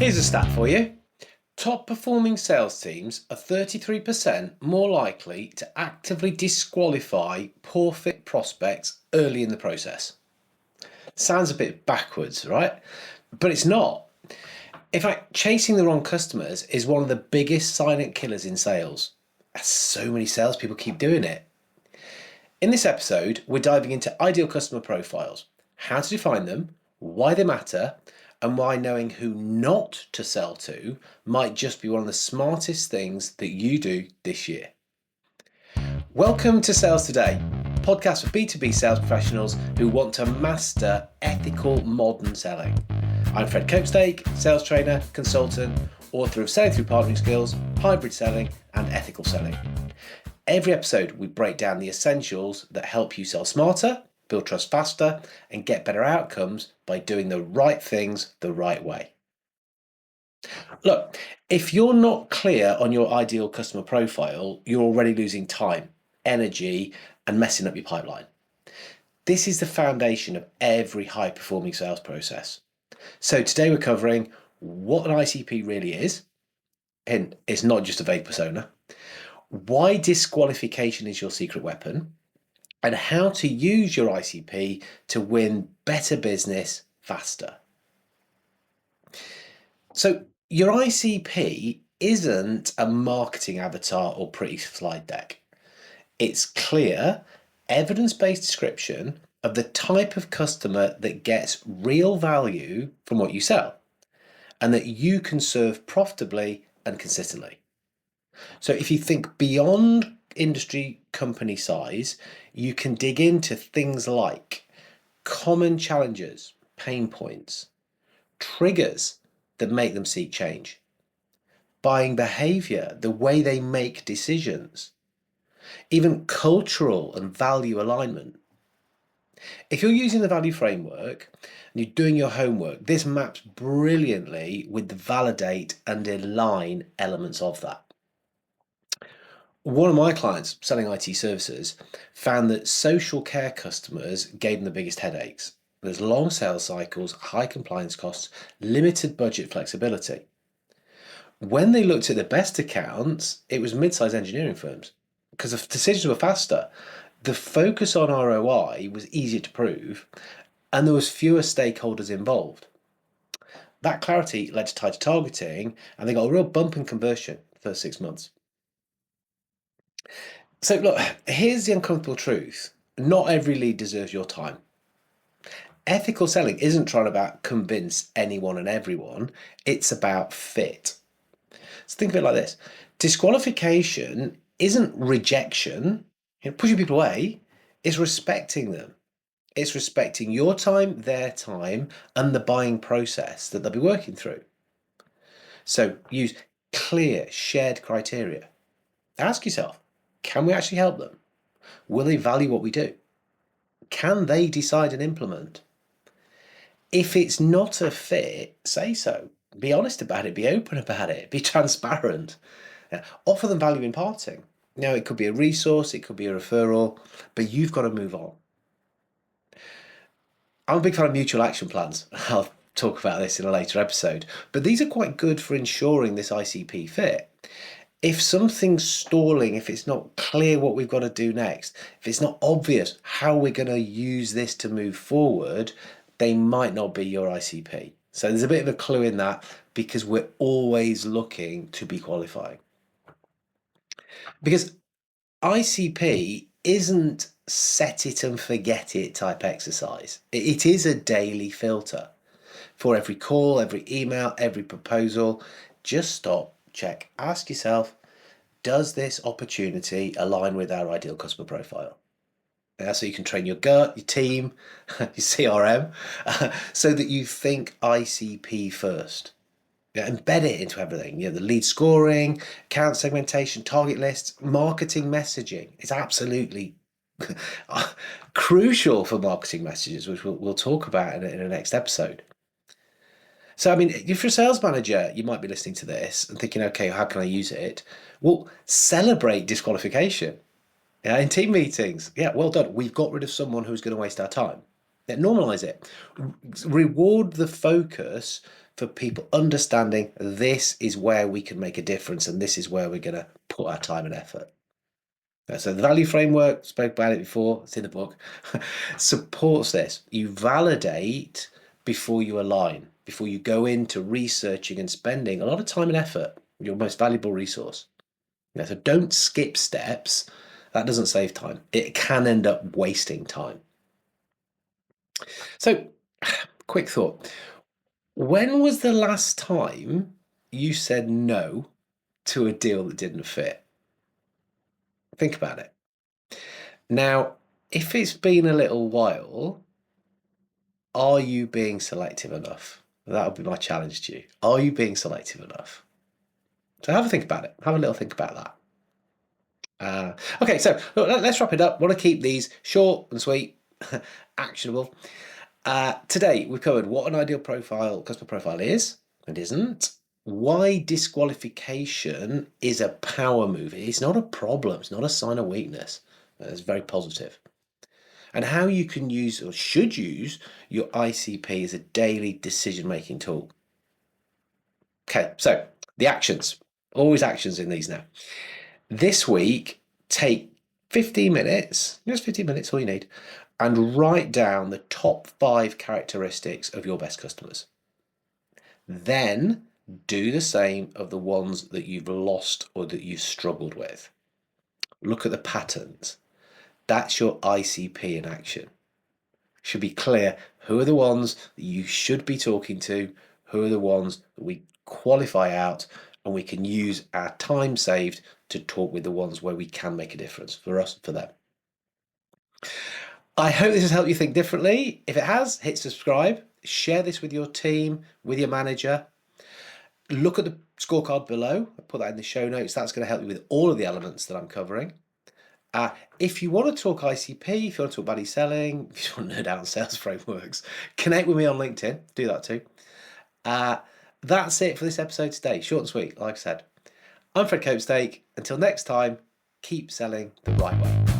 Here's a stat for you. Top performing sales teams are 33% more likely to actively disqualify poor fit prospects early in the process. Sounds a bit backwards, right? But it's not. In fact, chasing the wrong customers is one of the biggest silent killers in sales. So many salespeople keep doing it. In this episode, we're diving into ideal customer profiles, how to define them, why they matter, and why knowing who not to sell to might just be one of the smartest things that you do this year. Welcome to Sales Today, a podcast for B2B sales professionals who want to master ethical modern selling. I'm Fred Copestake, sales trainer, consultant, author of Selling Through Partnering Skills, Hybrid Selling, and Ethical Selling. Every episode, we break down the essentials that help you sell smarter, build trust faster, and get better outcomes by doing the right things the right way. Look, if you're not clear on your ideal customer profile, you're already losing time, energy, and messing up your pipeline. This is the foundation of every high-performing sales process. So today we're covering what an ICP really is, and it's not just a vague persona, why disqualification is your secret weapon, and how to use your ICP to win better business faster. So your ICP isn't a marketing avatar or pretty slide deck. It's clear, evidence-based description of the type of customer that gets real value from what you sell and that you can serve profitably and consistently. So if you think beyond industry company size, you can dig into things like common challenges, pain points, triggers that make them seek change, buying behavior, the way they make decisions, even cultural and value alignment. If you're using the value framework and you're doing your homework, this maps brilliantly with the validate and align elements of that. One of my clients selling IT services found that social care customers gave them the biggest headaches. There's long sales cycles, high compliance costs, limited budget flexibility. When they looked at the best accounts, it was midsize engineering firms because the decisions were faster. The focus on ROI was easier to prove, and there was fewer stakeholders involved. That clarity led to tighter targeting, and they got a real bump in conversion the first 6 months. So look, here's the uncomfortable truth. Not every lead deserves your time. Ethical selling isn't trying to convince anyone and everyone. It's about fit. So think of it like this. Disqualification isn't rejection, pushing people away. It's respecting them. It's respecting your time, their time, and the buying process that they'll be working through. So use clear, shared criteria. Ask yourself, can we actually help them? Will they value what we do? Can they decide and implement? If it's not a fit, say so. Be honest about it, be open about it, be transparent. Offer them value in parting. Now, it could be a resource, it could be a referral, but you've got to move on. I'm a big fan of mutual action plans. I'll talk about this in a later episode, but these are quite good for ensuring this ICP fit. If something's stalling, if it's not clear what we've got to do next, if it's not obvious how we're going to use this to move forward, they might not be your ICP. So there's a bit of a clue in that because we're always looking to be qualifying. Because ICP isn't set it and forget it type exercise. It is a daily filter. For every call, every email, every proposal, just stop, check, ask yourself, does this opportunity align with our ideal customer profile? So you can train your gut, your team, your CRM, so that you think ICP first. Embed it into everything. The lead scoring, account segmentation, target lists, marketing messaging. It's absolutely crucial for marketing messages, which we'll talk about in the next episode. So, if you're a sales manager, you might be listening to this and thinking, okay, how can I use it? Well, celebrate disqualification. In team meetings, well done. We've got rid of someone who's going to waste our time. Normalize it. Reward the focus for people understanding this is where we can make a difference and this is where we're going to put our time and effort. So the value framework, spoke about it before, it's in the book, supports this. You validate before you align, before you go into researching and spending a lot of time and effort, your most valuable resource. So don't skip steps. That doesn't save time. It can end up wasting time. So, quick thought. When was the last time you said no to a deal that didn't fit? Think about it. Now, if it's been a little while, are you being selective enough? That would be my challenge to you. Are you being selective enough? So have a think about it. Have a little think about that. Okay, so look, let's wrap it up. I want to keep these short and sweet, actionable. Today we've covered what an ideal customer profile is and isn't, why disqualification is a power move. It's not a problem. It's not a sign of weakness. It's very positive. And how you can use or should use your ICP as a daily decision-making tool. Okay, so the actions. Always actions in these now. This week, take 15 minutes, just 15 minutes, all you need, and write down the top 5 characteristics of your best customers. Then do the same of the ones that you've lost or that you've struggled with. Look at the patterns. That's your ICP in action. Should be clear who are the ones that you should be talking to, who are the ones that we qualify out, and we can use our time saved to talk with the ones where we can make a difference for us, for them. I hope this has helped you think differently. If it has, hit subscribe, share this with your team, with your manager. Look at the scorecard below. I'll put that in the show notes. That's going to help you with all of the elements that I'm covering. If you want to talk ICP, if you want to talk buddy selling, if you want to nerd out on sales frameworks, connect with me on LinkedIn. Do that too. That's it for this episode today. Short and sweet, like I said. I'm Fred Copestake. Until next time, keep selling the right way.